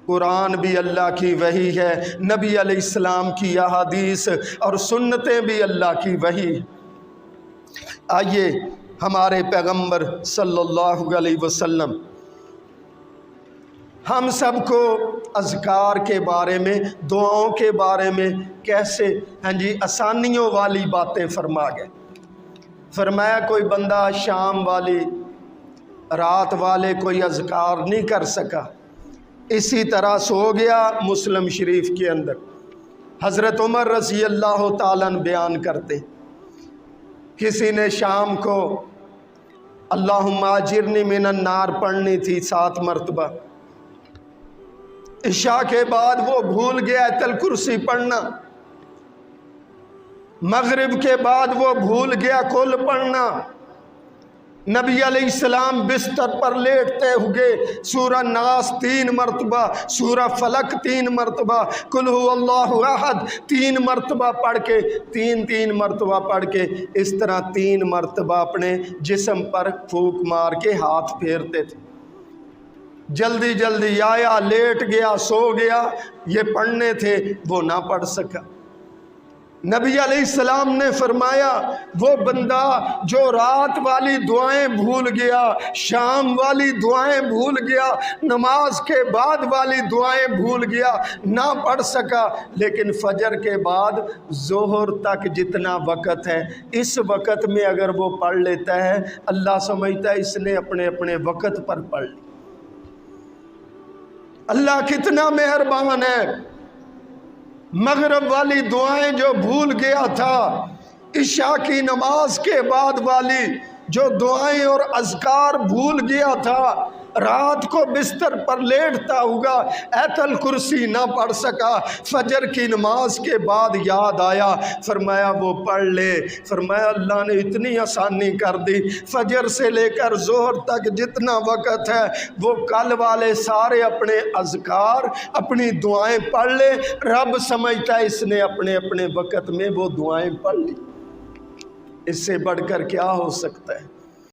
قرآن بھی اللہ کی وحی ہے، نبی علیہ السلام کی احادیث اور سنتیں بھی اللہ کی وحی۔ آئیے ہمارے پیغمبر صلی اللہ علیہ وسلم ہم سب کو اذکار کے بارے میں، دعاؤں کے بارے میں کیسے آسانیوں والی باتیں فرما گئے۔ فرمایا کوئی بندہ شام والی رات والے کوئی اذکار نہیں کر سکا، اسی طرح سو گیا۔ مسلم شریف کے اندر حضرت عمر رضی اللہ تعالیٰ عنہ بیان کرتے، کسی نے شام کو اللہم اجرنی من النار پڑھنی تھی 7 مرتبہ، عشاء کے بعد وہ بھول گیا آیت الکرسی پڑھنا، مغرب کے بعد وہ بھول گیا کل پڑھنا۔ نبی علیہ السلام بستر پر لیٹتے ہوئے سورہ ناس 3 مرتبہ، سورہ فلق 3 مرتبہ، قل هو اللہ احد 3 مرتبہ پڑھ کے 3 مرتبہ پڑھ کے اس طرح 3 مرتبہ اپنے جسم پر پھونک مار کے ہاتھ پھیرتے تھے۔ جلدی جلدی آیا، لیٹ گیا، سو گیا، یہ پڑھنے تھے وہ نہ پڑھ سکا۔ نبی علیہ السلام نے فرمایا وہ بندہ جو رات والی دعائیں بھول گیا، شام والی دعائیں بھول گیا، نماز کے بعد والی دعائیں بھول گیا، نہ پڑھ سکا، لیکن فجر کے بعد ظہر تک جتنا وقت ہے اس وقت میں اگر وہ پڑھ لیتا ہے، اللہ سمجھتا ہے اس نے اپنے اپنے وقت پر پڑھ لی۔ اللہ کتنا مہربان ہے۔ مغرب والی دعائیں جو بھول گیا تھا، عشاء کی نماز کے بعد والی جو دعائیں اور اذکار بھول گیا تھا، رات کو بستر پر لیٹتا ہوگا آیت الکرسی نہ پڑھ سکا، فجر کی نماز کے بعد یاد آیا، فرمایا وہ پڑھ لے۔ فرمایا اللہ نے اتنی آسانی کر دی، فجر سے لے کر ظہر تک جتنا وقت ہے وہ کل والے سارے اپنے اذکار اپنی دعائیں پڑھ لے، رب سمجھتا ہے اس نے اپنے اپنے وقت میں وہ دعائیں پڑھ لی۔ اس سے بڑھ کر کیا ہو سکتا ہے؟